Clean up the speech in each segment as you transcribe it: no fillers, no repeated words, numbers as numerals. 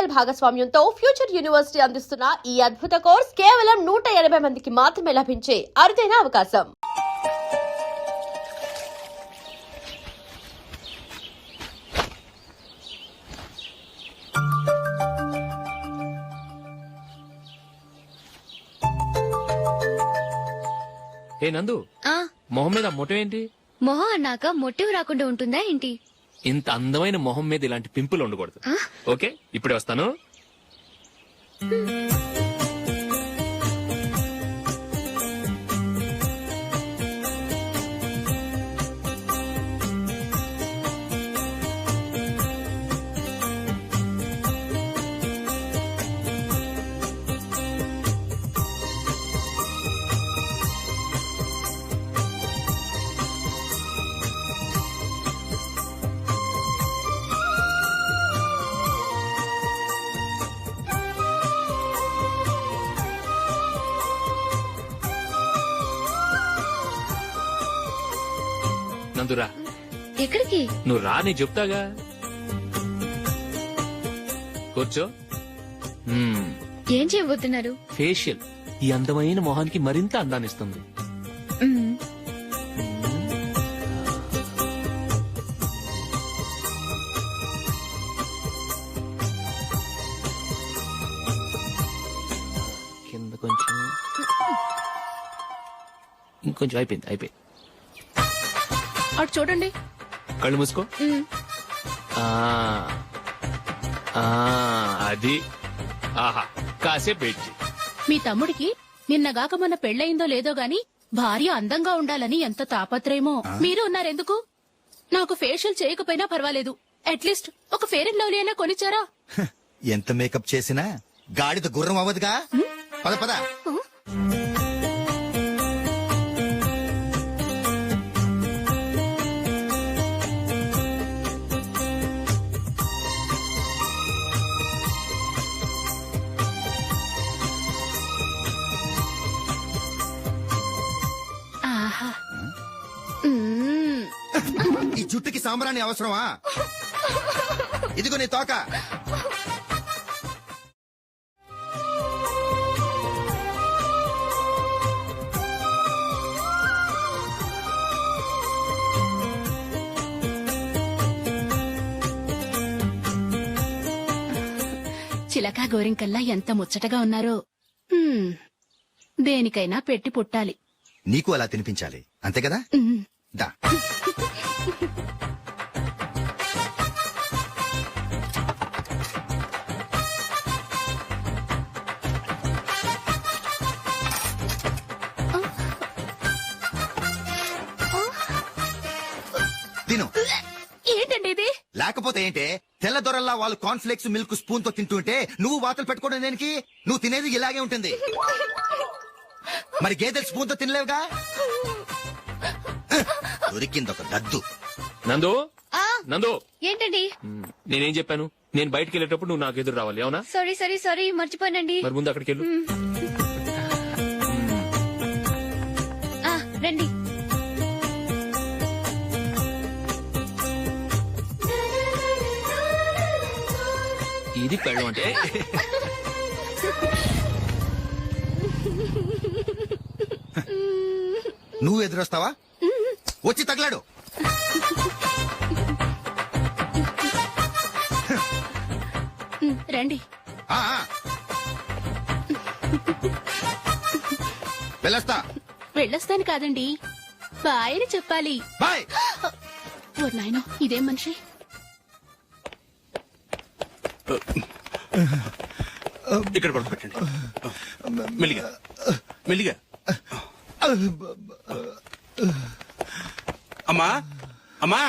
Digital భాగస్వామ్యంతో future university అందిస్తున్న ఈ అద్భుత కోర్స్ కేవలం 180 మందికి మాత్రమే లభించే అరుదైన అవకాశం. ఏ నందు, మొహం మీద మొటం ఏంటి? మొహం అన్నాక మొటివ్ రాకుండా ఉంటుందా ఏంటి? ఇంత అందమైన మొహం మీద ఇలాంటి పింపుల్ ఉండకూడదు. ఓకే, ఇప్పుడే వస్తాను. నందురా, ఎక్కడికి? నువ్వు రా, నీ చెప్తాగా. కూర్చో. ఏం చేయబోతున్నారు? ఫేషియల్ ఈ అందమైన మొహానికి మరింత అందాన్నిస్తుంది. కింద కొంచెం, ఇంకొంచెం. అయిపోయింది. అటు చూడండి. కళ్ళు మూసుకో. అది. ఆహా, కాసేపు వెయిట్ చెయ్. మీ తమ్ముడికి నిన్నగాక మొన్న పెళ్లయిందో లేదో గాని భార్య అందంగా ఉండాలని ఎంత తాపత్రయమో. మీరు ఉన్నారెందుకు? నాకు ఫేషియల్ చేయకపోయినా పర్వాలేదు, అట్లీస్ట్ ఒక ఫెయిర్ అండ్ లవ్లీ అయినా కొనిచ్చారా? ఎంత మేకప్ చేసినా గాడిద గుర్రం అవ్వదుగా. పద పద. ఈ జుట్టుకి సాంబ్రాణి అవసరమా? ఇదిగో నీ తోక. చిలకా గోరింకల్లా ఎంత ముచ్చటగా ఉన్నారో. దేనికైనా పెట్టి పుట్టాలి. నీకు అలా తినిపించాలి, అంతే కదా? దా. తిను. ఏంటండి ఇది? లేకపోతే ఏంటే, తెల్ల దొరల్లా వాళ్ళు కార్న్ఫ్లేక్స్ మిల్క్ స్పూన్ తో తింటుంటే నువ్వు వాతలు పెట్టుకోవడం దేనికి? నువ్వు తినేది ఇలాగే ఉంటుంది. మరి గేదెలు స్పూన్ తో తినలేవుగా. దొరికిందొక దద్దు. నందు, నందు. ఏంటండి? నేనేం చెప్పాను? నేను బయటకు వెళ్ళేటప్పుడు నువ్వు నాకు ఎదురు రావాలి, అవునా? సారీ మర్చిపోయానండి. మరి ముందు అక్కడికి వెళ్ళు. రండి. ఇది పెళ్ళం అంటే. నువ్వు ఎదురొస్తావా? వచ్చి తగలాడు. రండి. వెళ్ళొస్తాను కాదండి, బాయ్ అని చెప్పాలి. బాయ్. ఓ నాయనో, ఇదేం మనిషి? ఇక్కడ పడుకోబెట్టండి. మెల్లిగా మెల్లిగా. అమ్మా అమ్మా.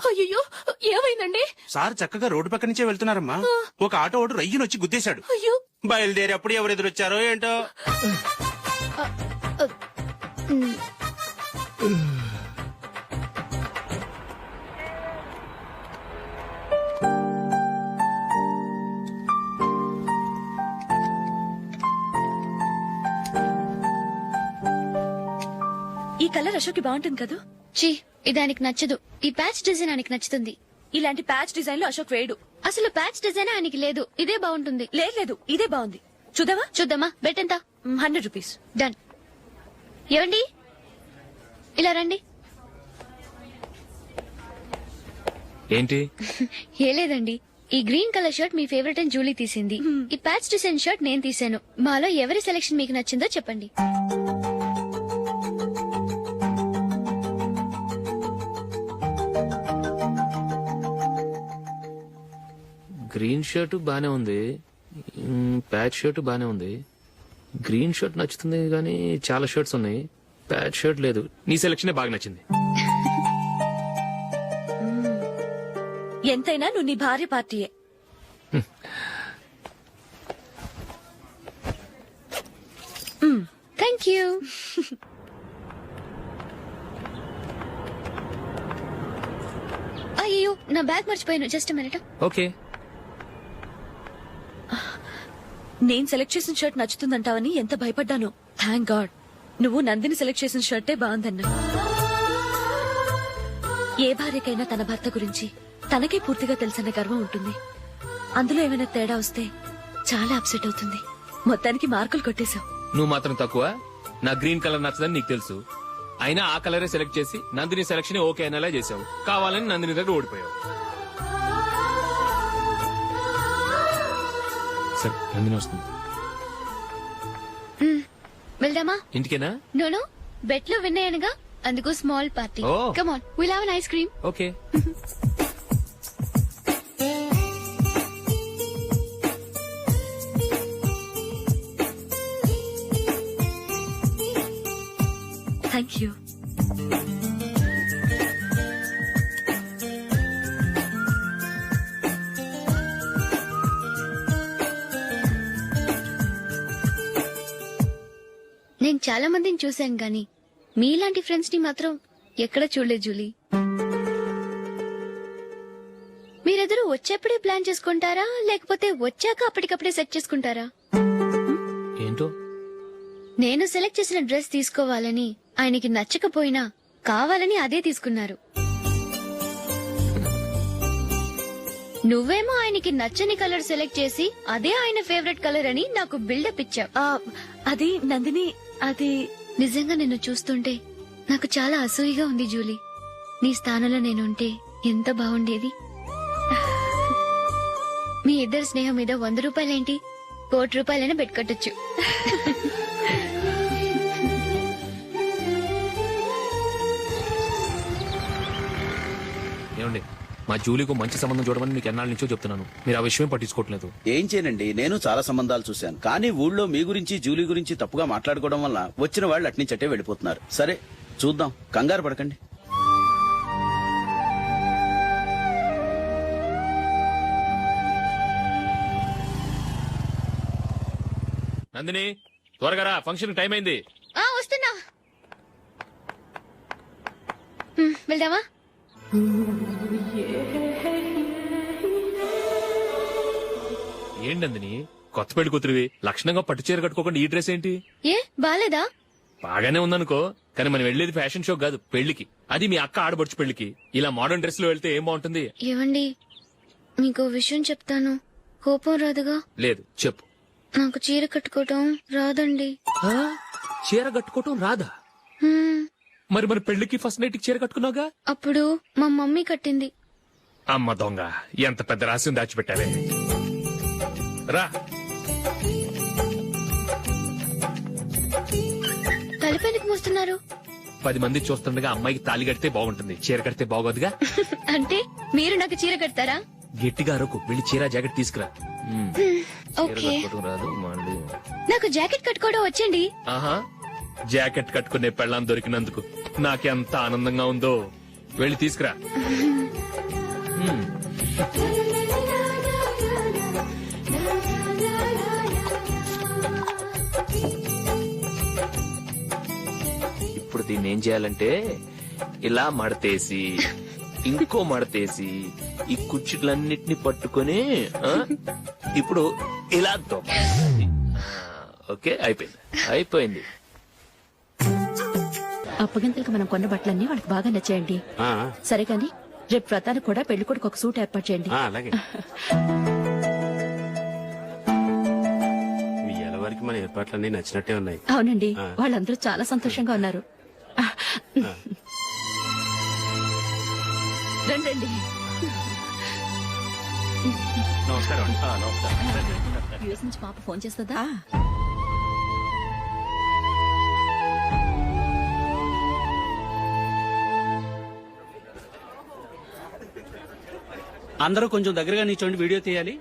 అయ్యో, ఏమైందండి? సార్ చక్కగా రోడ్డు పక్క నుంచే వెళ్తున్నారమ్మా. ఒక ఆటో ఓడు రయ్యనొచ్చి గుద్దేశాడు. అయ్యో. బయలుదేరి అప్పుడు ఎవరు ఎదురొచ్చారో ఏంటో. ఈ కలర్ అశోక్ కి బాగుంటుంది కదా? చీ, ఇదానికి నచ్చదు. ఈ ప్యాచ్ డిజైన్ ఆయనకి నచ్చుతుంది. ఇలాంటి ప్యాచ్ డిజైన్ లో అశోక్ వేయడు. అసలు ప్యాచ్ డిజైన్ ఆయనకి లేదు, ఇదే బాగుంటుంది. లేదు ఇదే బాగుంది. చూద్దామా? చూద్దామా, బెట్ ఎంత? 100 రూపీస్. డన్. ఏమండి, ఇలా రండి. ఏంటి? ఏ లేదండి, ఈ గ్రీన్ కలర్ షర్ట్ మీ ఫేవరెట్ అని జూలీ తీసింది. ఈ ప్యాచ్ డిజైన్ షర్ట్ నేను తీసాను. మాలో ఎవరి సెలెక్షన్ మీకు నచ్చిందో చెప్పండి. గ్రీన్ షర్ట్ బానే ఉంది, ప్యాచ్ షర్ట్ బానే ఉంది. గ్రీన్ షర్ట్ నచ్చుతుంది కానీ చాలా షర్ట్స్ ఉన్నాయి, ప్యాచ్ షర్ట్ లేదు. నీ సెలెక్షనే బాగా నచ్చింది. ఎంతైనా నువ్వు నీ భార్య పార్టీయే. Thank you. అయ్యో, నా బ్యాగ్ మర్చిపోయాను. Just minute. ఓకే. నేను సెలెక్ట్ చేసిన షర్ట్ నచ్చుతుందంటావని ఎంత భయపడ్డాను. థ్యాంక్ గాడ్ నువ్వు నందిని సెలెక్ట్ చేసిన షర్టే బాగుందన్నా. ఏ భార్యకైనా తన భర్త గురించి తనకే పూర్తిగా తెలుసన్న గర్వం ఉంటుంది. అందులో ఏమైనా తేడా వస్తే చాలా అప్సెట్ అవుతుంది. మొత్తానికి మార్కులు కొట్టేశావు. నువ్వు మాత్రం తక్కువ. నా గ్రీన్ కలర్ నచ్చదని నీకు తెలుసు, అయినా ఆ కలరే సెలెక్ట్ చేసి నందిని సెలెక్షన్ ఓకే అనేలా చేసావు. కావాలని నందిని దగ్గర ఓడిపోయావు. సరే, నందిని వస్తుంది. వెళ్దామా? ఇంటికేనా? నోను, బెట్ లో విన్ అయ్యానుగా, అందుకు small party. Oh. Come on, will have an ice cream. Okay. Thank you. నేను చాలా మందిని చూశాను గాని మీలాంటి ఫ్రెండ్స్ ని మాత్రం ఎక్కడ చూడలేదు జూలీ. మీరెదరూ వచ్చేప్పుడే ప్లాన్ చేసుకుంటారా, లేకపోతే వచ్చాక అప్పటికప్పుడే సెట్ చేసుకుంటారా? ఏంటో? నేను సెలెక్ట్ చేసిన డ్రెస్ తీసుకోవాలని ఆయనకి నచ్చకపోయినా కావాలని అదే తీసుకున్నారు. నువ్వేమో ఆయనకి నచ్చని కలర్ సెలెక్ట్ చేసి అదే ఆయన ఫేవరెట్ కలర్ అని నాకు బిల్డప్ ఇచ్చావు. అది నందిని, అది నిజంగా నిన్ను చూస్తుంటే నాకు చాలా అసూయగా ఉంది జూలీ. నీ స్థానంలో నేనుంటే ఎంత బాగుండేది. మీ ఇద్దరి స్నేహం మీద 100 రూపాయలేంటి, 1 కోటి రూపాయలైనా పెట్టుకట్టొచ్చు. ఏమండి, మా జూలీకు మంచి సంబంధం చూడమని మీకు ఎన్నాళ్ళ నుంచో చెప్తున్నాను, మీరు ఆ విషయం పట్టించుకోవట్లేదు. ఏం చేయనండి, నేను చాలా సంబంధాలు చూశాను. కానీ ఊళ్ళో మీ గురించి జూలీ గురించి తప్పుగా మాట్లాడుకోవడం వల్ల వచ్చిన వాళ్ళు అట్నుంచటే వెళ్ళిపోతున్నారు. సరే చూద్దాం, కంగారు పడకండి. నందిని, త్వరగా రా, ఫంక్షన్ టైం అయింది. వస్తున్నా. వెళ్దామా? ఏంటి నందిని, కొత్త పెళ్లి కూతురివి, లక్షణంగా పట్టు చీర కట్టుకోకుండా ఈ డ్రెస్ ఏంటి? ఏ బాలేదా? బాగానే ఉందనుకో, కానీ మనం వెళ్లేది ఫ్యాషన్ షో కాదు, పెళ్లికి. అది మీ అక్క ఆడబడుచు పెళ్లికి. ఇలా మోడర్న్ డ్రెస్ లో వెళ్తే ఏం బాగుంటుంది? ఏవండి, మీకు విషయం చెప్తాను, కోపం రాదుగా? లేదు, చెప్పు. నాకు చీర కట్టుకోవటం రాదండి. ఆ? చీర కట్టుకోవటం రాదా? హ్మ్, మరి మన పెళ్లికి ఫస్ట్ నైట్ చీర కట్టుకున్నావుగా? అప్పుడు మా మమ్మీ కట్టింది. అమ్మ దొంగ, ఎంత పెద్ద రహస్యం దాచిపెట్టావే. రా. తలపెందుకు మోస్తున్నారు? 10 మంది చూస్తుండగా అమ్మాయికి తాళి కడితే బాగుంటుంది, చీర కడితే బాగోదుగా. అంటే మీరు నాకు చీర కడతారా? గట్టిగా అరకు, వెళ్ళి చీర జాకెట్ తీసుకురా. చీర ఓకే. కట్టుకోవటం రాదు మళ్ళీ. నాకు జాకెట్ కట్టుకోవడం వచ్చండి. ఆహా, జాకెట్ కట్టుకునే పెళ్ళాం దొరికినందుకు నాకెంత ఆనందంగా ఉందో. వెళ్ళి తీసుకురా. ఇప్పుడు దీన్ని ఏం చేయాలంటే, ఇలా మడతేసి ఇంకో మడతేసి ఈ కుర్చీలన్నిటిని పట్టుకొని ఇప్పుడు ఇలా దొక్కాలి. ఓకే, అయిపోయింది. అప్పగింతలకు మనం కొన్న బట్టలన్నీ వాళ్ళకి బాగా నచ్చాయండి. సరే కాని రేపు వ్రతానికి కూడా పెళ్లి కొడుకు ఒక సూట్ ఏర్పాటు చేయండి. అలాగే. మీ ఎలవరికి మన ఏర్పాట్లన్నీ నచ్చినట్టే ఉన్నాయి. అవునండి, వాళ్ళందరూ చాలా సంతోషంగా ఉన్నారు. రండి. నమస్కారం. యూఎస్ నుంచి పాప ఫోన్ చేస్తుందా? అందరూ కొంచెం దగ్గరగా నిల్చోండి, వీడియో తీయాలి.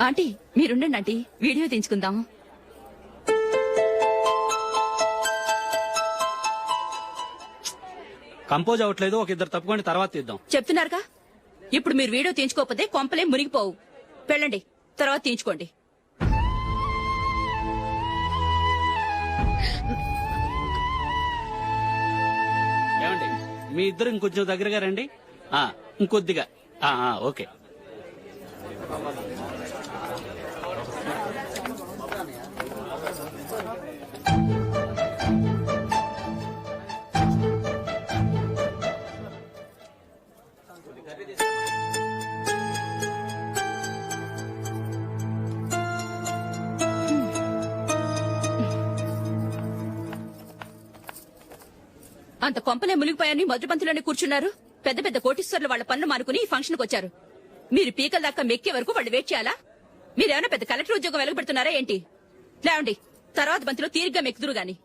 ఆంటీ మీరుండండి ఆంటీ, వీడియో తీయించుకుందాం. కంపోజ్ అవ్వట్లేదు, ఒక ఇద్దరు తప్పుకోండి, తర్వాత తీద్దాం. చెప్తున్నారుగా, ఇప్పుడు మీరు వీడియో తీయించుకోకపోతే కొంపలే మునిగిపోవు. వెళ్ళండి, తర్వాత తీయించుకోండి. ఏమండి, మీ ఇద్దరు ఇంకొంచెం దగ్గరగా రండి. ఇంకొద్దిగా. ఓకే. అంత కొంపలే మునిగిపోయాని మొదటి పంతులోనే కూర్చున్నారు. పెద్ద పెద్ద కోటీశ్వర్లు వాళ్ళ పనులు మానుకుని ఈ ఫంక్షన్ కు వచ్చారు. మీరు పీకల దాకా మెక్కే వరకు వాళ్ళు వెయిట్ చేయాలా? మీరేమైనా పెద్ద కలెక్టర్ ఉద్యోగం వెలగబెడుతున్నారా ఏంటి? లేవండి, తర్వాత బంతిలో తీరిగ్గా మెక్కుదురు గాని.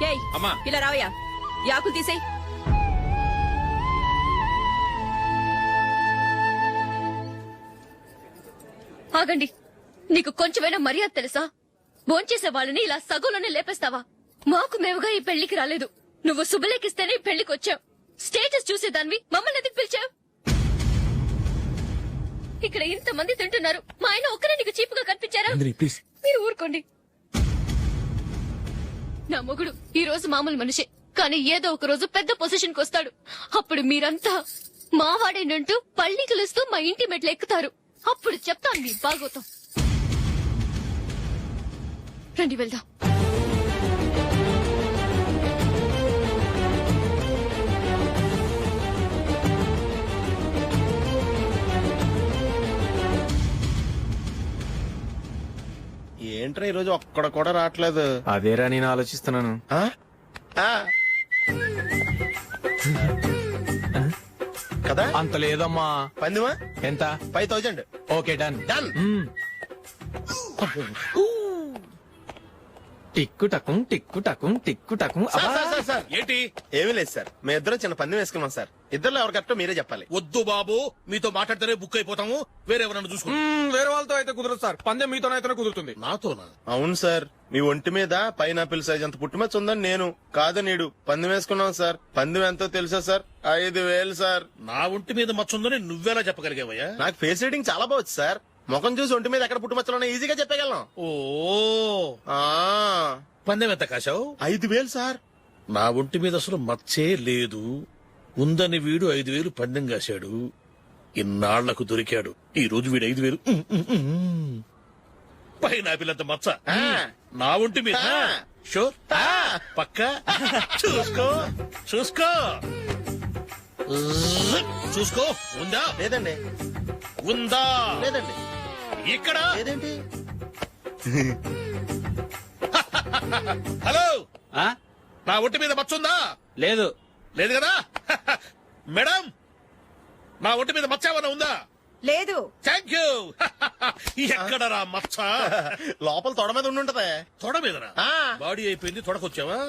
ఏయ్, ఇలా రావయ్యా, యాకులు తీసేయ్. ఆగండి, నీకు కొంచెమైనా మర్యాద తెలుసా? భోంచేసే వాళ్ళని ఇలా సగంలోనే లేపేస్తావా? మాకు మేముగా ఈ పెళ్లికి రాలేదు. నువ్వు శుభలేఖిస్తేనే ఈ పెళ్లికి వచ్చావు. స్టేటస్ చూసేదానివి మమ్మల్ని ఎందుకు పిలిచావు? ఇక్కడ ఇంతమంది తింటున్నారు, మా ఆయన ఒక్కరే నీకు చీపుగా కనిపించారా? మీరు ఊరుకోండి. నా మొగుడు ఈ రోజు మామూలు మనిషే, కానీ ఏదో ఒక రోజు పెద్ద పొజిషన్ కు వస్తాడు. అప్పుడు మీరంతా మావాడేనంటూ పళ్ళికలుస్తూ మా ఇంటి మెట్లు ఎక్కుతారు. అప్పుడు చెప్తాను మీ బాగోతాం. రండి వెళ్దాం. ఏంట్రా ఈరోజు ఒక్కడ కూడా రావట్లేదు? అదేరా నేను ఆలోచిస్తున్నాను. ఆ? ఆ. కదా అంత లేదమ్మా. పందిమా ఎంత? 5000. Okay, done. డన్. టిక్కు టకుం టిక్కు టకుం టిక్కు టకుం. సార్ ఏంటి? ఏమీ లేదు సార్, మేము ఇద్దరు చిన్న పందెం వేసుకున్నాం సార్. ఇద్దరు ఎవరు కరెక్టో మీరే చెప్పాలి. వద్దు బాబు, మీతో మాట్లాడితేనే బుక్ అయిపోతాము. వేరెవరన్నా చూసుకుంటాం. వేరే వాళ్ళతో అయితే కుదరదు సార్, పందెం మీతోనైతేనే కుదురుతుంది. నాతోనా? అవును సార్, మీ ఒంటి మీద పైనాపిల్ సైజ్ అంత పుట్టుమచ్చ ఉందని నేను కాదు నీడు పందెం వేసుకున్నాం సార్. పందెం ఎంతో తెలుసా సార్? 5000 సార్. నా ఒంటి మీద మచ్చుందని నువ్వెలా చెప్పగలిగావయ్యా? నాకు ఫేస్ రీడింగ్ చాలా బాగుంది సార్. ముఖం చూసి ఒంటి మీద ఎక్కడ పుట్టుమచ్చలో ఈజీగా చెప్పగలం. ఓ, పందెం ఎంత కాశావు? 5000 సార్. నా ఒంటి మీద అసలు మచ్చే లేదు. ఉందని వీడు 5000 పందెం కాశాడు. ఇన్నాళ్లకు దొరికాడు. ఈ రోజు వీడు 5000. పైన పిల్లంత మచ్చ నా ఒంటి మీద. షూర్? పక్క చూసుకో చూసుకో చూసుకో. ఉందా? లేదండి. ఉందా? లేదండి. ఇక్కడ లేదేంటి? హలో, నా ఒంటి మీద మచ్చ ఉందా? లేదు. లేదు కదా? మేడం, నా ఒంటి మీద మచ్చ ఏమైనా ఉందా? లేదు. Thank you. ఎక్కడరా మచ్చ? లోపల తొడ మీద ఉండుంటదే. తొడ మీదనా? బాడీ అయిపోయింది, తొడకొచ్చావా?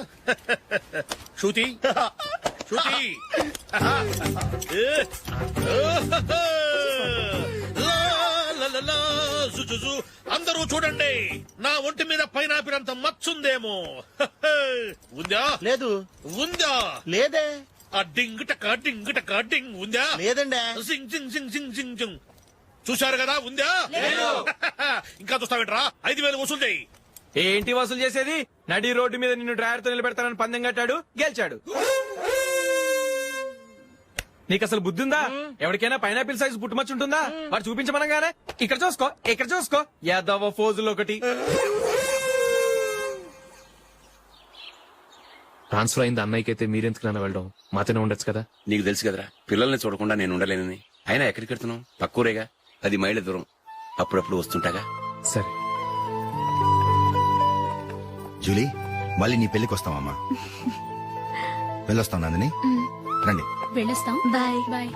శృతి శృతి. అందరూ చూడండి, నా ఒంటి మీద పైనాపిల్ అంత మచ్చుందేమో. ఉందా? లేదు. ఉందా? లేదే. ఆ డింగ్ టక డింగ్ టక డింగ్ ఉందా? లేదండి. సింగ్ సింగ్ సింగ్ సింగ్ సింగ్ సింగ్. చూశారు కదా? ఉందా? ఇంకా చూస్తావేంట్రా? 5000 వసూలు చేయి. ఏంటి వసూలు చేసేది? నడి రోడ్డు మీద నిన్ను డ్రైవర్ తో నిలబెడతానని పందెం కట్టాడు, గెలిచాడు. నీకు అసలు బుద్ధి ఉందా? ఎవరికైనా పైనాపిల్ సైజ్ పుట్టుమచ్చు ఉంటుందా? వాడు చూపించమనగానే ఇక్కడ చూసుకో, ఇక్కడ చూసుకో, యాదవ ఫోజులు ఒకటి. ట్రాన్స్ఫర్ అయింది అన్నయ్యకి అయితే మీరెందుకు నాన్న వెళ్ళడం? మాతోనే ఉండొచ్చు కదా. నీకు తెలుసు కదరా పిల్లల్ని చూడకుండా నేను ఉండలేనని. అయినా ఎక్కడికి వెళ్తున్నావు? పక్కూరేగా, 10 మైళ్ళ దూరం. అప్పుడప్పుడు వస్తుంటాగా. సరే. జూలీ మళ్ళీ నీ పెళ్లికి వస్తామమ్మా. వెళ్ళొస్తాం నందిని, రండి. వెళ్ళొస్తాం. బాయ్. బాయ్.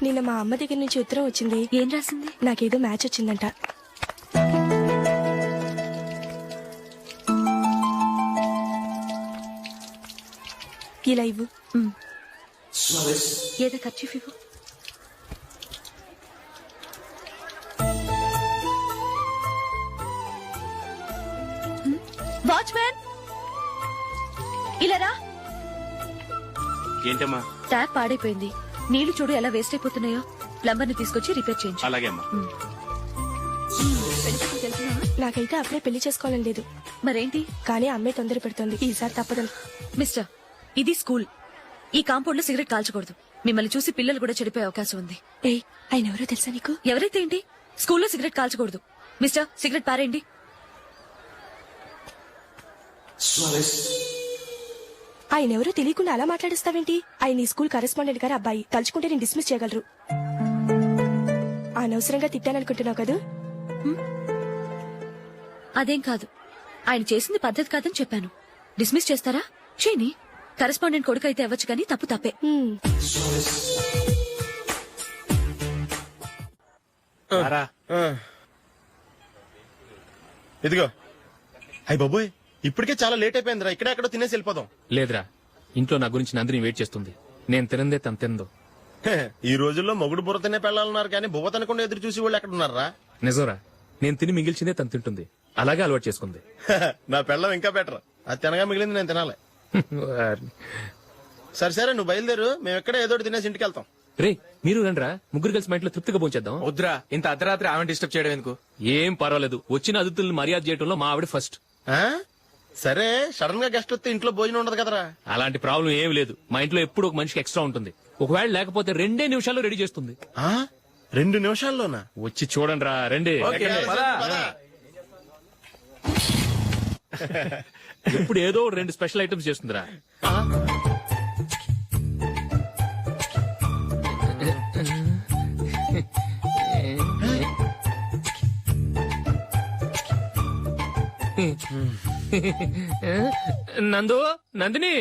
నిన్న మా అమ్మ దగ్గర నుంచి ఉత్తరం వచ్చింది. ఏం రాసింది? నాకేదో మ్యాచ్ వచ్చిందంట. ఇలా ఇవ్వు. ఏదో ఖర్చు ఇవ్వు. వాచ్మ్యాన్ ఇలా రా. ఏంటమ్మా? ట్యాప్ పాడైపోయింది. నీళ్లు చూడు ఎలా వేస్ట్ అయిపోతున్నాయో. ప్లంబర్ ని తీసుకొచ్చి రిపేర్ చేయించు. అలాగే అమ్మా. నాకైతే అప్పుడే పెళ్లి చేసుకోవాలని లేదు. మరేంటి? కానీ అమ్మే తొందర పెడుతోంది. ఈసారి తప్పదు. మిస్టర్, ఇది స్కూల్. ఈ కాంపౌండ్ లో సిగరెట్ కాల్చకూడదు. మిమ్మల్ని చూసి పిల్లలు కూడా చెడిపోయే అవకాశం ఉంది. ఏయ్, ఆయన ఎవరో తెలుసా నీకు? ఎవరైతే ఏంటి, స్కూల్లో సిగరెట్ కాల్చకూడదు. మిస్టర్, సిగరెట్ పారేయండి. ఆయన ఎవరో తెలియకుండా అలా మాట్లాడిస్తావేంటి? ఆయన ఈ స్కూల్ కరెస్పాండెంట్ గారి అబ్బాయి. తలుచుకుంటే నేను డిస్మిస్ చేయగలరు. అనవసరంగా తిట్టాననుకుంటున్నావు కదా? అదేం కాదు. ఆయన చేసింది పద్ధతి కాదని చెప్పాను. డిస్మిస్ చేస్తారా? చేయని. కరెస్పాండెంట్ కొడుకు అయితే అవ్వచ్చు కానీ తప్పు తప్పే. ఇదిగో. అయ్య బాబోయ్, ఇప్పటికే చాలా లేట్ అయిపోయిందిరా. ఇక్కడ ఎక్కడో తినేసి వెళ్ళిపోదాం. లేదురా, ఇంట్లో నా గురించి నందిని వెయిట్ చేస్తుంది. నేను తినందే తను తిందో. ఈ రోజుల్లో మొగుడు బుర్ర తినే పెళ్ళాలన్నారు కానీ బువ్వ తినకుండా ఎదురు చూసి వాళ్ళు ఎక్కడ ఉన్నారా? నిజంరా, నేను తిని మిగిల్చిందే తను తింటుంది. అలాగే అలవాటు చేసుకుంది. నా పెళ్ళం ఇంకా బెటర్. అది తినగా మిగిలింది నేను తినాలి. సరే సరే, నువ్వు బయలుదేరు. మేము ఎక్కడ ఏదో ఒకటి తినేసి ఇంటికి వెళ్తాం. రే, మీరు రండిరా, ముగ్గురు కలిసి మా ఇంట్లో తృప్తిగా పోంచేద్దాం. వద్దురా, ఇంత అర్ధరాత్రి ఆమె డిస్టర్బ్ చేయడం ఎందుకు? ఏం పర్వాలేదు, వచ్చిన అతిథులను మర్యాద చేయడంలో మా ఆవిడ ఫస్ట్. ఆ? సరే, సడన్ గా గెస్ట్ వస్తే ఇంట్లో భోజనం ఉండదు కదరా. అలాంటి ప్రాబ్లం ఏమి లేదు. మా ఇంట్లో ఎప్పుడు ఒక మనిషికి ఎక్స్ట్రా ఉంటుంది. ఒకవేళ లేకపోతే 2 నిమిషాల్లో రెడీ చేస్తుంది. 2 నిమిషాల్లోనా? వచ్చి చూడండి రా, రండి. ఇప్పుడు ఏదో 2 స్పెషల్ ఐటమ్స్ చేస్తుందిరా. నందిని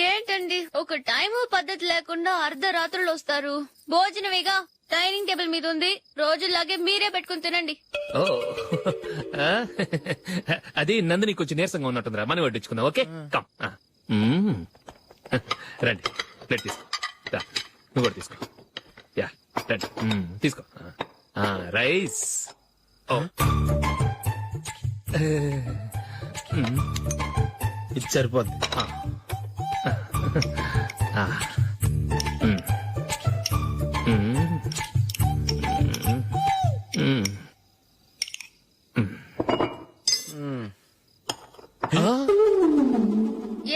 ఏంటండి ఒక టైము పద్ధతి లేకుండా అర్ధరాత్రులు వస్తారు? భోజనమేగా డైనింగ్ టేబుల్ మీద ఉంది. రోజులాగే మీరే పెట్టుకుని తినండి. ఓ, అది నందిని కొంచెం నీరసంగా ఉన్నట్టుందిరా. మనం వడ్డించుకుందాం. Okay, come. రండి, ప్లేట్ తీసుకో. నువ్వు కూడా తీసుకో. యా, రండి, తీసుకో. రైస్. ఓ, ఇది సరిపోద్ది.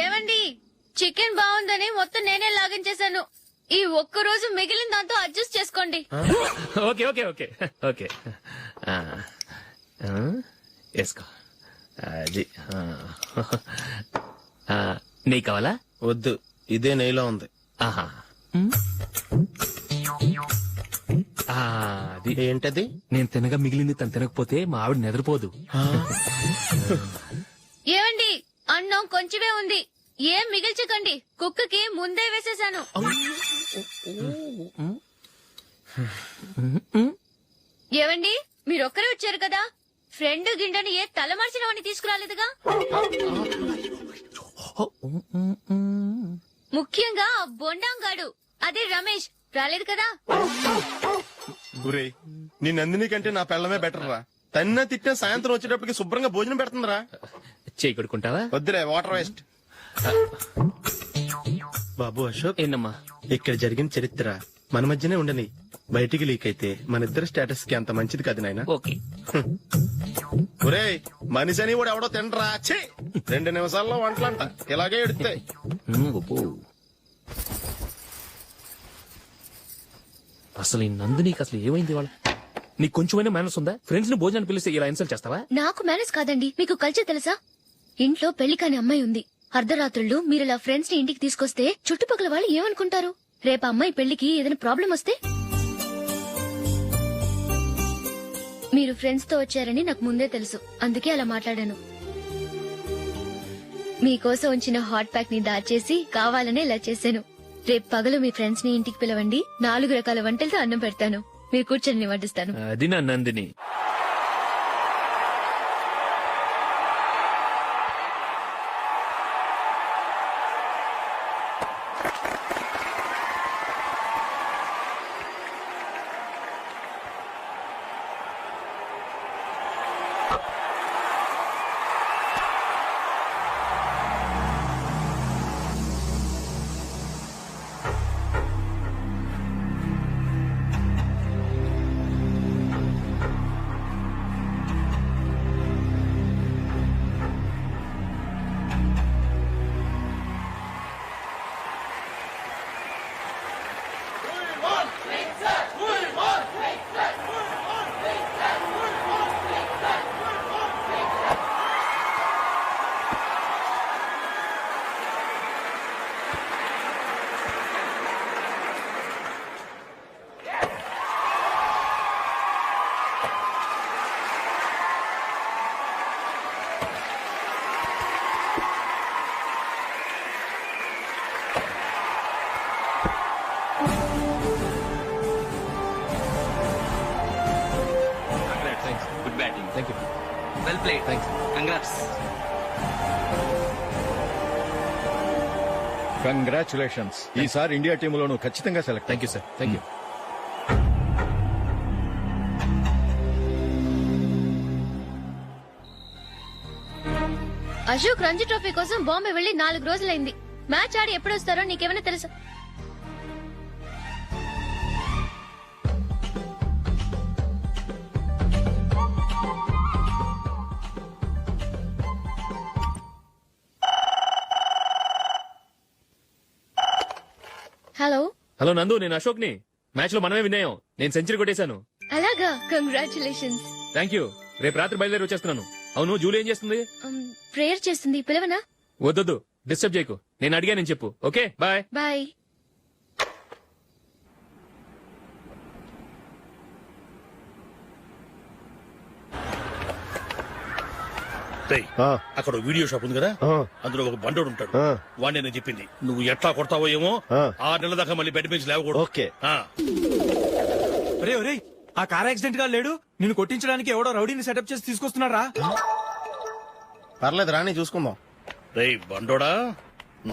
ఏమండి, చికెన్ బాగుందని మొత్తం నేనే లాగించేశాను. ఈ ఒక్క రోజు మిగిలిన దాంతో అడ్జస్ట్ చేసుకోండి. Okay okay okay okay. వేసుకో. అది నెయ్యి కావాలా? వద్దు, ఇదే నెయ్యిలో ఉంది. ఆహా, అది ఏంటది? నేను తినగా మిగిలింది తను తినకపోతే మా ఆవిడ నిద్రపోదు. ఏమండి, అన్నం కొంచెమే ఉంది. ఏం మిగిల్చకండి. కుక్కకి ముందే వేసేశాను. ఏవండి, మీరొక్కరే వచ్చారు కదా, ఫ్రెండ్ గిండని ఏ తలమార్చిన వాడిని తీసుకురాలేదుగా. ముఖ్యంగా బొండాంగాడు, అదే రమేష్ రాలేదు కదా. గురే, నీ నందిని కంటే నా పెళ్ళమే బెటర్ రా. తన్న తిట్టిన సాయంత్రం వచ్చేటప్పటికి శుభ్రంగా భోజనం పెడుతుందిరా. చేయి కొడుకుంటావా? వద్దులే, వాటర్ వేస్ట్. బాబు అశోక్, ఏంటమ్మా? ఇక్కడ జరిగిన చరిత్ర మన మధ్యనే ఉండని, బయటికి లీక్ అయితే మన ఇద్దరు స్టేటస్ కి అంత మంచిది కాదు నాయన. ఓకే. ఒరేయ్, మనిషి అని కూడా ఎవడో తినరా. ఛీ! 2 నిమిషాల్లో వంటలంట ఇలాగే ఎడుతాయి. అసలు ఈ నందినికి అసలు ఏమైంది వాళ్ళ? నీకు కొంచెమైనా మేనస్ ఉందా? ఫ్రెండ్స్ ని భోజనం పిలిస్తే ఇలా ఇన్సల్ట్ చేస్తావా? నాకు మేనేజ్ కాదండి, మీకు కల్చర్ తెలుసా? ఇంట్లో పెళ్లి కాని అమ్మాయి ఉంది. అర్ధరాత్రుళ్ళు మీరు ఇలా ఫ్రెండ్స్ ని ఇంటికి తీసుకొస్తే చుట్టుపక్కల వాళ్ళు ఏమనుకుంటారు? రేపు అమ్మాయి పెళ్లికి ఏదైనా ప్రాబ్లం వస్తే? మీరు ఫ్రెండ్స్ తో వచ్చారని నాకు ముందే తెలుసు, అందుకే అలా మాట్లాడాను. మీకోసం ఉంచిన హాట్ ప్యాక్ ని దాచేసి కావాలనే ఇలా చేశాను. రేపు పగలు మీ ఫ్రెండ్స్ ని ఇంటికి పిలవండి, 4 రకాల వంటలతో అన్నం పెడతాను. మీరు కూర్చొని వడ్డిస్తాను. అది నా Nandini. Good batting. Thank you. Well played. Thanks. Congrats. Congratulations. ఈసారి ఇండియా టీంలో నువ్వు ఖచ్చితంగా select. Thank you sir. Thank you. Ashok Ranji trophy కోసం బాంబే వెళ్లి 4 రోజులైంది. మ్యాచ్ ఆడి ఎప్పుడు వస్తారో నీకేమైనా తెలుసా? హలో. హలో నందు, నేను అశోక్ ని. మ్యాచ్ లో మనమే విన్నాయం. నేను సెంచరీ కొట్టేశాను. అలాగా, కంగ్రాచులేషన్స్. Thank you. రేపు రాత్రి బయలుదేరి వచ్చేస్తున్నాను. అవును, జూలీ ఏం చేస్తుంది? ప్రేయర్ చేస్తుంది, పిలవనా? వద్దొద్దు, డిస్టర్బ్ చేయకు. నేను అడిగానని చెప్పు. Okay, bye. బాయ్. రేయ్, అక్కడ ఓ వీడియో షాప్ ఉంది కదా, అందులో ఒక బండోడు ఉంటాడు. వాడిని నేను చెప్పింది నువ్వు ఎట్లా కొడతావో ఏమో. 6 నెలల దాకా మళ్ళీ బెడ్ మీద లేవకూడదు. ఓకే. ఒరే ఒరే, ఆ కార్ యాక్సిడెంట్ గా లేడు, నిన్ను కొట్టించడానికి ఎవడో రౌడీని సెటప్ చేసి తీసుకొస్తున్నారా? పర్లేదు రాని, చూసుకుందాం. రేయ్ బండోడా,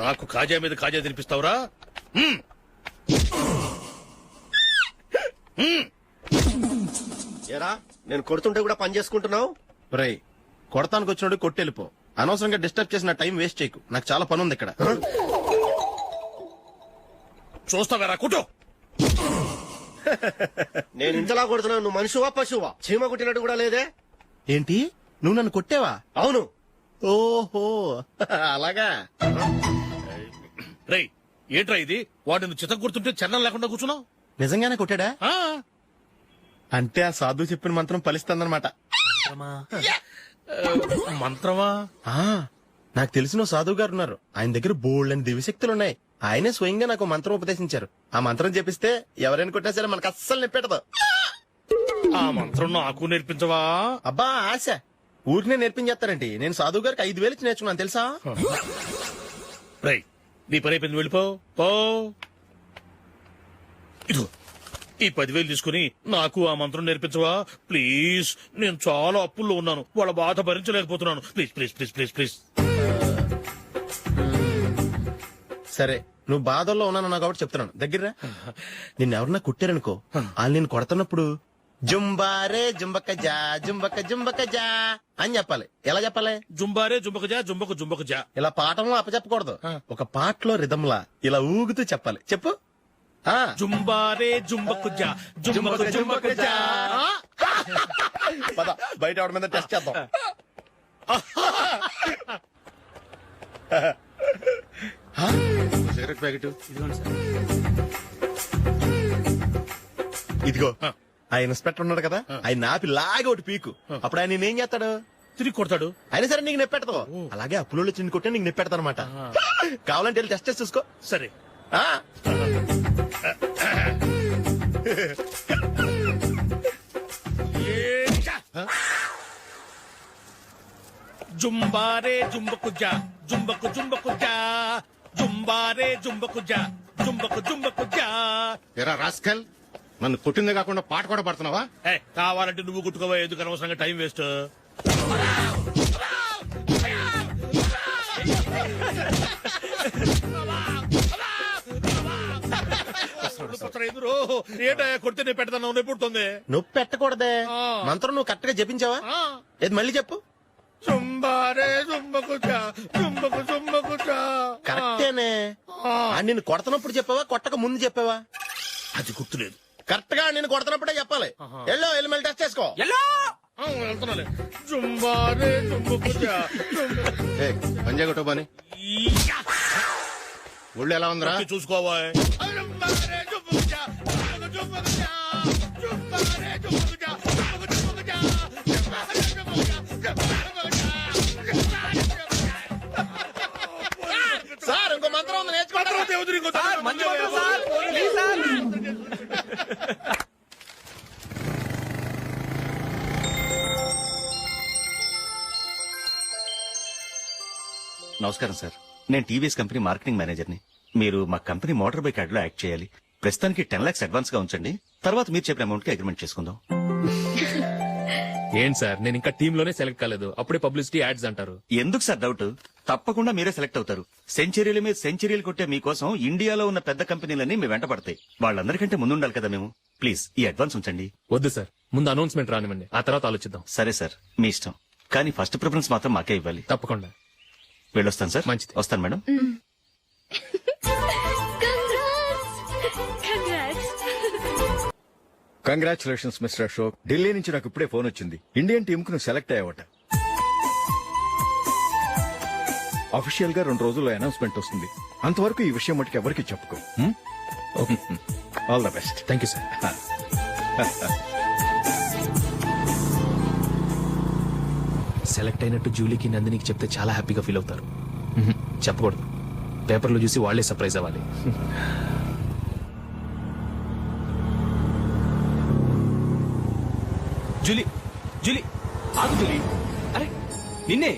నాకు కాజా మీద కాజా తినిపిస్తావురా? ఏరా, నేను కొడుతుంటే కూడా పని చేసుకుంటున్నావు? రేయ్, కొడతానికి వచ్చినోడు కొట్టెళ్ళిపో. అనవసరంగా డిస్టర్బ్ చేసిన టైం వేస్ట్ చేయకు. నాకు చాలా పని ఉంది ఇక్కడ. చూస్తావేరా కుట్టు. నేను ఇంతలా కొడుతున్నావు, నువ్వు మనిషివా పశువా? చీమ కుట్టినట్టు కూడా లేదే. ఏంటి, నువ్వు నన్ను కొట్టావా? అవును. ఓహో, అలాగా. రేయ్, ఏంట్రా ఇది? వాడిని చిత్తం గుర్తుంటే చరణం లేకుండా కూర్చున్నావు. నిజంగానే కొట్టాడా? ఆ, అంటే ఆ సాధువు చెప్పిన మంత్రం ఫలిస్తుందన్నమాట. మంత్రమా? నాకు తెలిసిన ఓ సాధువు గారు ఉన్నారు. ఆయన దగ్గర బోల్డ్ అని దివ్యశక్తులున్నాయి. ఆయనే స్వయంగా నాకు మంత్రం ఉపదేశించారు. ఆ మంత్రం చెప్పిస్తే ఎవరైనా కొట్టినా సరే మనకు అస్సలు నిప్పెట్టదు. ఆ మంత్రం నాకు నేర్పించవా? అబ్బా ఆశ, ఊరినే నేర్పించేస్తారండి. నేను సాధువు గారికి 5,000 ఇచ్చి నేర్చుకున్నాను తెలుసా? రేయ్, నీ పని అయిపోయింది, వెళ్ళిపో. పో. ఇదిగో ఈ 10,000 తీసుకుని నాకు ఆ మంత్రం నేర్పించవా ప్లీజ్? నేను చాలా అప్పుల్లో ఉన్నాను, వాళ్ళ బాధ భరించలేకపోతున్నాను. Please please please please please. సరే, నువ్వు బాధల్లో ఉన్నాను నాకు కాబట్టి చెప్తున్నాను. దగ్గర నిన్ను ఎవరన్నా కుట్టారనుకో, వాళ్ళు నేను కొడుతున్నప్పుడు జుంబారే జుంబక జా జుంబక జుంబక జా అని చెప్పాలి. ఎలా చెప్పాలి? జుంబారే జుంబకు జుంబకు జా. ఇలా పాఠంలో అప్పచెప్పకూడదు. ఒక పాటలో రిధంలా ఇలా ఊగుతూ చెప్పాలి. చెప్పు. జుంబారే జుంబకు జా జుంబకు జా. పద, బయట ఆవిడ మీద టెస్ట్ చేద్దాం. సిగరెట్ ప్యాకెట్ ఇదిగో ఆ ఇన్స్పెక్టర్ ఉన్నాడు కదా, ఆయన నాపి లాగా ఒకటి పీకు. అప్పుడు ఆయన నేనేం చేస్తాడు? తిరిగి కొడతాడు. అయినా సరే నీకు నెప్పెడతావు. అలాగే అప్పులో చిన్న కొట్టే నీకు నెప్పెడతా అనమాట. కావాలంటే వెళ్ళి టెస్ట్ చేసి చూసుకో. సరే. జుంబారే జుంబకు జా జుంబకు జా జుంబారే జుంబకు జా జుంబకు జా. ఎరా రాస్కల్, నన్ను కొట్టిందే కాకుండా పాట కూడా పడుతున్నావా? కావాలంటే నువ్వు కుట్టుకోవా, ఎందుకు అనవసరంగా టైం వేస్ట్. ఏంటా కొడితే నేను పెడతాను, నొప్పి పుడుతుంది. నొప్పి పెట్టకూడదే. మంత్రం నువ్వు కరెక్ట్ గా జపించావా? ఏది మళ్ళీ చెప్పు. జుంబారే జుంబకు జా జుంబకు జా. కరెక్టేనే. నిన్ను కొడుతున్నప్పుడు చెప్పావా, కొట్టక ముందు చెప్పావా? అది గుర్తులేదు. కరెక్ట్ గా నేను కొడుతున్నప్పుడే చెప్పాలి. వెళ్ళి మళ్ళీ టెస్ట్ చేసుకో. వెళ్తున్నాలే. జుంబారే జుంబకు జా పంజా కొట్టబాని ఒళ్ళు ఎలా ఉందిరా చూసుకోవా. సార్ ఇంకో మంత్రం ఉంది, నేర్చుకుంటారు. నమస్కారం సార్, నేను టీవీఎస్ కంపెనీ మార్కెటింగ్ మేనేజర్ని. మీరు మా కంపెనీ మోటార్ బైక్ యాడ్ లో యాక్ట్ చేయాలి. ప్రస్తుతానికి 10 lakhs అడ్వాన్స్ గా ఉంచండి, తర్వాత మీరు చెప్పిన అమౌంట్ కి అగ్రిమెంట్ చేసుకుందాం. ఏంటి సార్, నేను ఇంకా టీమ్ లోనే సెలెక్ట్ కాలేదు, అప్పుడే పబ్లిసిటీ యాడ్స్ అంటారు. ఎందుకు సార్ డౌట్? తప్పకుండా మీరే సెలెక్ట్ అవుతారు. సెంచరీల మీద సెంచరీలు కొట్టే మీకోసం ఇండియాలో ఉన్న పెద్ద కంపెనీలన్నీ మీ వెంట పడతాయి. వాళ్ళందరికంటే ముందుండాలి కదా మేము. ప్లీజ్ ఈ అడ్వాన్స్ ఉంచండి. వద్దు సార్, ముందు అనౌన్స్మెంట్ రానివ్వండి, ఆ తర్వాత ఆలోచిద్దాం. సరే సార్, మీ ఇష్టం. కానీ ఫస్ట్ ప్రిఫరెన్స్ మాత్రం మాకే ఇవ్వాలి. తప్పకుండా. వెళ్ళొస్తాను సార్. మంచిది. వస్తాను madam. Congratulations mister Ashok. Delhi నుంచి నాకు ఇప్పుడే ఫోన్ వచ్చింది. ఇండియన్ టీమ్ కు నువ్వు సెలెక్ట్ అయ్యావట. అఫీషియల్ గా 2 రోజుల్లో అనౌన్స్మెంట్ వస్తుంది. అంతవరకు ఈ విషయం మటుకు ఎవరికి చెప్పుకో. All the best. Thank you sir. Select అయినట్టు జూలీకి నందినికి చెప్తే చాలా హ్యాపీగా ఫీల్ అవుతారు. చెప్పకూడదు, పేపర్లో చూసి వాళ్లే సర్ప్రైజ్ అవ్వాలి. జూలీ జూలీ ఆగు జూలీ. అరే నిన్నే.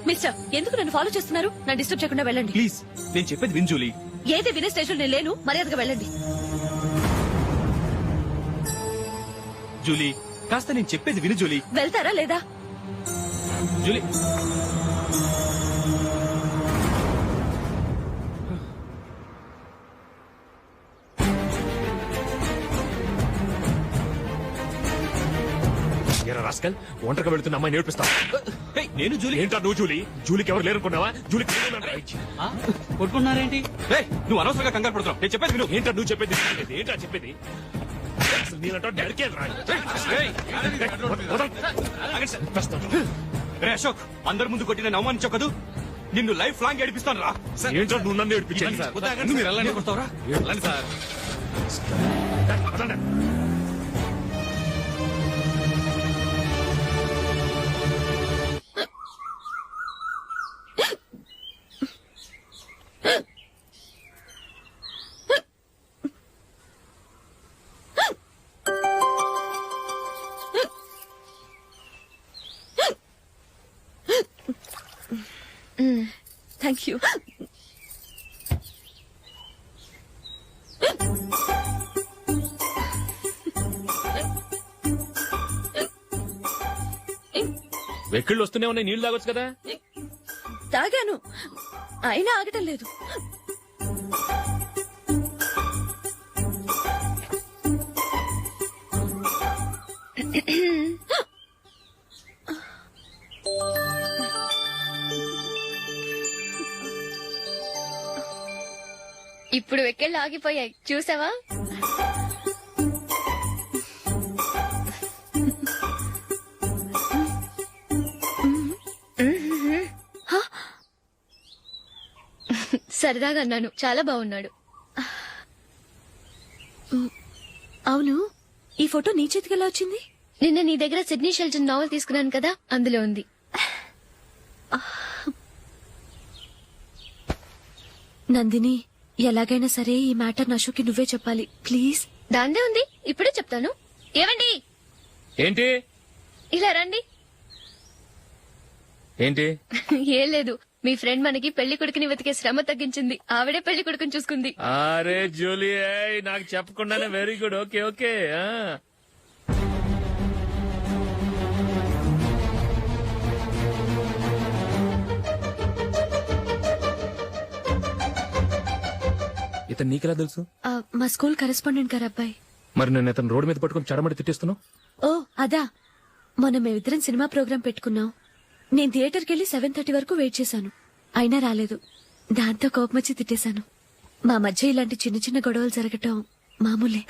మిస్టర్, ఎందుకు నన్ను ఫాలో చేస్తున్నారు? నన్ను డిస్టర్బ్ చేయకుండా వెళ్ళండి ప్లీజ్, నేను చెప్పేది విన్ జూలీ. ఏది వినే స్టేజ్ లో నేను లేను. మర్యాదగా వెళ్ళండి. జూలీ కాస్త నేను చెప్పేది విను జూలీ. వెళ్తారా లేదా? జూలీ రాస్కల్, ఒంటరిగా వెళ్తున్న అమ్మాయి నేర్పిస్తా. నేను జూలీ. ఏంటా నువ్వు జూలీ? జూలీకి ఎవరు లేరుకున్నావా? జూలీ కొట్టుకున్నారేంటి? నువ్వు అనవసరంగా కంగారు పడుతున్నావు. నేను చెప్పేది విను. ఏంటా నువ్వు చెప్పేది? ఏంటా చెప్పేది? అశోక్, అందరి ముందు కొట్టి నేను అవమానించావు కదూ. నిన్ను లైఫ్ లాంగ్ ఏడిపిస్తాను రా. ఏంటో నువ్వు నన్ను ఏడిపించాలి. మీరు వెళ్ళండి. కొడతావురా? వెళ్ళండి సార్. Thank you. వెక్కిళ్ళు వస్తూనే ఉన్నాయి, నీళ్లు తాగొచ్చు కదా. తాగాను, అయినా ఆగటం లేదు. ఇప్పుడు వెక్కెళ్ళు ఆగిపోయాయి చూసావా? సరదాగా అన్నాను, చాలా బాగున్నాడు. అవును, ఈ ఫోటో నీ చేతికి ఎలా వచ్చింది? నిన్న నీ దగ్గర సిడ్నీ షెల్టన్ నావెల్ తీసుకున్నాను కదా, అందులో ఉంది. నందిని, ఎలాగైనా సరే ఈ మ్యాటర్ నషుకి నువ్వే చెప్పాలి ప్లీజ్. దాందే ఉంది, ఇప్పుడే చెప్తాను. ఏవండి, ఏంటి ఇలా రండి. ఏంటి ఏం లేదు, మీ ఫ్రెండ్ మనకి పెళ్లి కొడుకుని వెతికే శ్రమ తగ్గించింది. ఆవిడే పెళ్లి కొడుకుని చూసుకుంది. అరే జూలీ, నాకు చెప్పకుండానే వెరీ గుడ్. Okay okay. ఇతను నీకెలా తెలుసు? మా స్కూల్ కరెస్పాండెంట్ గారు అబ్బాయి. మరి నేను ఇతను రోడ్డు మీద పట్టుకుని చడమడి తిట్టేస్తున్నావు. ఓ అదా, మొన్న మేమిద్దరం సినిమా ప్రోగ్రాం పెట్టుకున్నాం. నేను థియేటర్కి వెళ్లి 7:30 వరకు వెయిట్ చేశాను, అయినా రాలేదు. దాంతో కోపమొచ్చి తిట్టేశాను. మా మధ్య ఇలాంటి చిన్న చిన్న గొడవలు జరగటం మామూలే.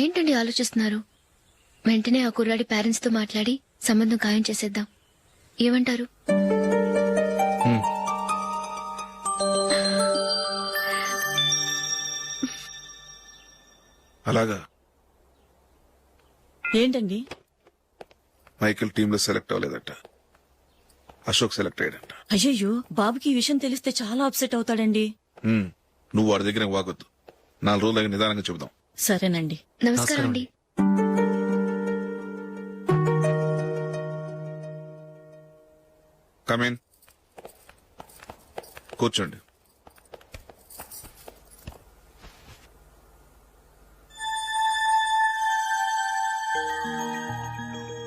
ఏంటండి ఆలోచిస్తున్నారు? వెంటనే ఆ కుర్రాడి పేరెంట్స్ తో మాట్లాడి సంబంధం ఖాయం చేసేద్దాం. ఏమంటారు? అలాగా. ఏంటండి? మైకిల్ టీమ్ లో సెలెక్ట్ అవ్వలేదట, అశోక్ సెలెక్ట్ అయ్యాడంట. అయ్యయ్యో, బాబుకి ఈ విషయం తెలిస్తే చాలా అప్సెట్ అవుతాడండి. నువ్వు వాడి దగ్గర వాగొద్దు, 4 రోజులకి నిదానంగా చెబుదాం. సరేనండి. నమస్కారం అండి. కమేన్, కూర్చోండి.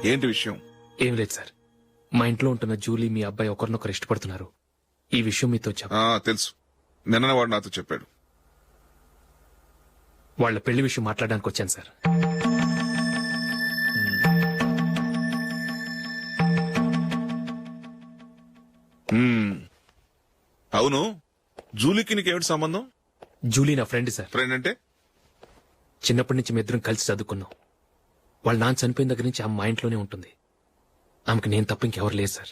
ఏంటి విషయం? ఏం లేదు సార్, మా ఇంట్లో ఉంటున్న జూలీ మీ అబ్బాయి ఒకరినొకరు ఇష్టపడుతున్నారు. ఈ విషయం మీతో తెలుసు, నిన్న వాడు నాతో చెప్పాడు. వాళ్ళ పెళ్లి విషయం మాట్లాడడానికి వచ్చాను సార్. అవును, జూలీకి నీకేమిటి సంబంధం? జూలీ నా ఫ్రెండ్ సార్. ఫ్రెండ్ అంటే? చిన్నప్పటి నుంచి మీ ఇద్దరం కలిసి చదువుకున్నాం. వాళ్ళ నాన్న చనిపోయిన దగ్గర నుంచి ఆమె మా ఇంట్లోనే ఉంటుంది. ఆమెకు నేను తప్ప ఇంకెవరు లేదు సార్.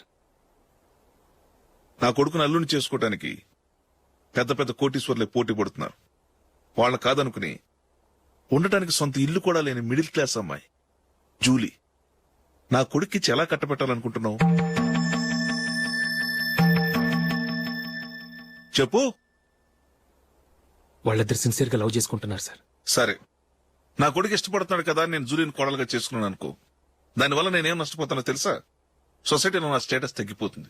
నా కొడుకును అల్లుని చేసుకోవటానికి పెద్ద పెద్ద కోటీశ్వర్లే పోటీ పడుతున్నారు. వాళ్ళని కాదనుకుని ఉండటానికి సొంత ఇల్లు కూడా లేని మిడిల్ క్లాస్ అమ్మాయి జూలీ నా కొడుక్కిచ్చి ఎలా కట్టబెట్టాలనుకుంటున్నావు? చెప్పు. వాళ్ళిద్దరు సిన్సియర్ గా లవ్ చేసుకుంటున్నారు సార్. సరే, నా కొడుకు ఇష్టపడుతున్నాడు కదా, నేను జూలీని కోడలుగా చేసుకున్నాను అనుకో. దానివల్ల నేనేం నష్టపోతానో తెలుసా? సొసైటీలో నా స్టేటస్ తగ్గిపోతుంది.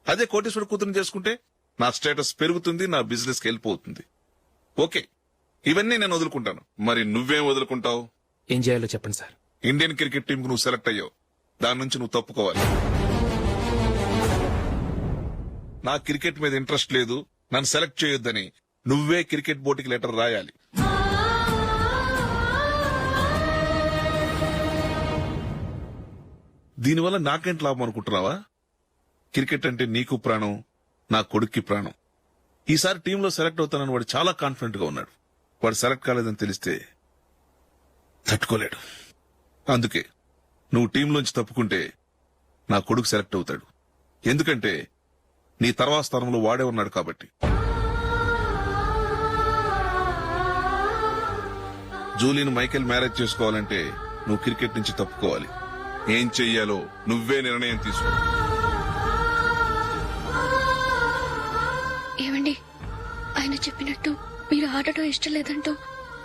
అదే కోటీశ్వరుడు కూతురు చేసుకుంటే నా స్టేటస్ పెరుగుతుంది, నా బిజినెస్ కి వెళ్ళిపోతుంది. ఓకే, ఇవన్నీ నేను వదులుకుంటాను. మరి నువ్వేం వదులుకుంటావు? ఏం చేయాలో చెప్పండి సార్. ఇండియన్ క్రికెట్ టీం కు నువ్వు సెలెక్ట్ అయ్యావు, దాని నుంచి నువ్వు తప్పుకోవాలి. నా క్రికెట్ మీద ఇంట్రెస్ట్ లేదు, నన్ను సెలెక్ట్ చేయొద్దని నువ్వే క్రికెట్ బోర్డుకి లెటర్ రాయాలి. దీనివల్ల నాకేంటి లాభం అనుకుంటున్నావా? క్రికెట్ అంటే నీకు ప్రాణం, నా కొడుక్కి ప్రాణం. ఈసారి టీంలో సెలెక్ట్ అవుతానని వాడు చాలా కాన్ఫిడెంట్ గా ఉన్నాడు. వాడు సెలెక్ట్ కాలేదని తెలిస్తే తట్టుకోలేడు. అందుకే నువ్వు టీంలోంచి తప్పుకుంటే నా కొడుకు సెలెక్ట్ అవుతాడు. ఎందుకంటే నీ తర్వాత స్థానంలో వాడే ఉన్నాడు కాబట్టి. జూలీని మైకేల్ మ్యారేజ్ చేసుకోవాలంటే నువ్వు క్రికెట్ నుంచి తప్పుకోవాలి. ఏం చెయ్యాలో నువ్వే నిర్ణయం తీసుకో. ఏమండి, ఆయన చెప్పినట్టు మీరు ఆడటం ఇష్టం లేదంటూ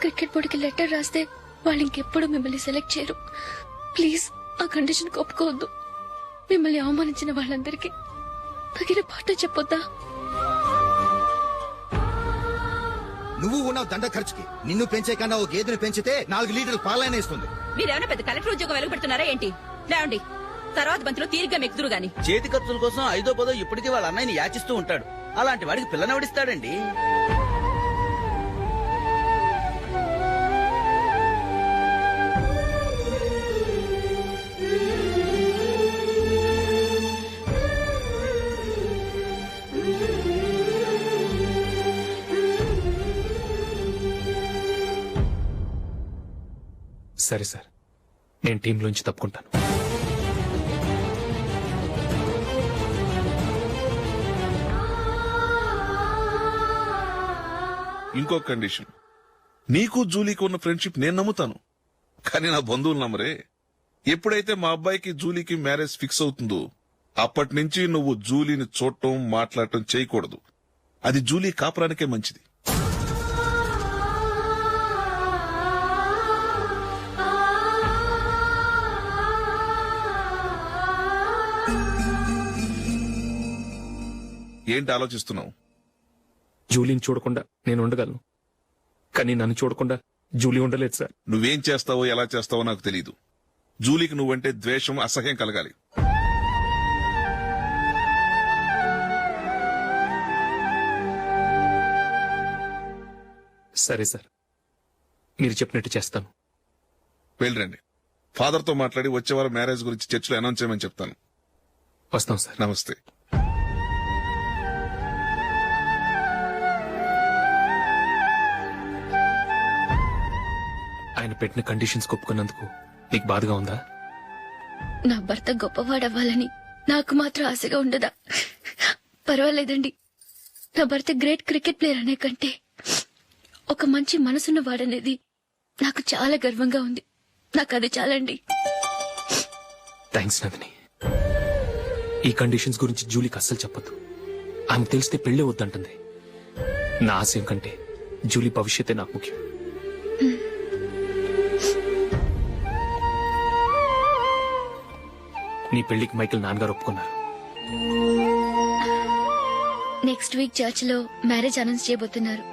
క్రికెట్ బోర్డుకి లెటర్ రాస్తే వాళ్ళు ఇంకెప్పుడు మిమ్మల్ని సెలెక్ట్ చేయరు. ప్లీజ్ ఆ కండిషన్ ఒప్పుకోవద్దు. మిమ్మల్ని అవమానించిన వాళ్ళందరికీ తగిన పాట చెప్పొద్దా? నువ్వు ఉన్నావు దండ ఖర్చుకి. నిన్ను పెంచే కన్నా ఓ గేదెను పెంచితే 4 లీటర్లు పాలైన ఇస్తుంది. మీరేమైనా పెద్ద కలెక్టర్ ఉద్యోగం వెలుగుపెడుతున్నారా ఏంటి? లేవండి, తర్వాత బంతిలో తీరిగ్గా మెక్కుదురు గాని. చేతి ఖర్చుల కోసం 5-10 ఇప్పటికీ వాళ్ళ అన్నయ్యని యాచిస్తూ ఉంటాడు. అలాంటి వాడికి పిల్లనవడిస్తాడండి. సరే సార్, నేను టీంలోంచి తప్పుకుంటాను. ఇంకో కండిషన్, నీకు జూలీకి ఉన్న ఫ్రెండ్షిప్ నేను నమ్ముతాను, కానీ నా బంధువులు నమ్మరే. ఎప్పుడైతే మా అబ్బాయికి జూలీకి మ్యారేజ్ ఫిక్స్ అవుతుందో అప్పటి నుంచి నువ్వు జూలీని చూడటం మాట్లాడటం చేయకూడదు. అది జూలీ కాపురానికే మంచిది. ఏంటి ఆలోచిస్తున్నావు? జూలీని చూడకుండా నేను ఉండగలను, కానీ నన్ను చూడకుండా జూలీ ఉండలేదు సార్. నువ్వేం చేస్తావో ఎలా చేస్తావో నాకు తెలీదు. జూలీకి నువ్వంటే ద్వేషం, అసహ్యం కలగాలి. సరే సార్, మీరు చెప్పినట్టు చేస్తాను. వెళ్ళండి, ఫాదర్తో మాట్లాడి వచ్చే వారం మ్యారేజ్ గురించి చర్చిలో అనౌన్స్ చేయమని చెప్తాను. వస్తాం సార్. నమస్తే. ఆయన పెట్టిన కండిషన్స్ ఒప్పుకున్నందుకు నీకు బాధగా ఉందా? నా భర్త గొప్పవాడవ్వాలని నాకు మాత్రం ఆశగా ఉండదా? పర్వాలేదండి. నా భర్త గ్రేట్ క్రికెట్ ప్లేయర్ అనే కంటే ఒక మంచి మనసున్న వాడనేది నాకు చాలా గర్వంగా ఉంది. నాకు అది చాలండి. థ్యాంక్స్ నందిని. ఈ కండిషన్స్ గురించి జూలీకి అస్సలు చెప్పొద్దు. ఆమెకు తెలిస్తే పెళ్లే వద్దంటుంది. నా ఆశయం కంటే జూలీ భవిష్యత్తే నాకు ముఖ్యం. నీ పెళ్లికి మైకేల్ నాన్నగారు ఒప్పుకున్నారు. నెక్స్ట్ వీక్ చర్చ్ లో మ్యారేజ్ అనౌన్స్ చేయబోతున్నారు.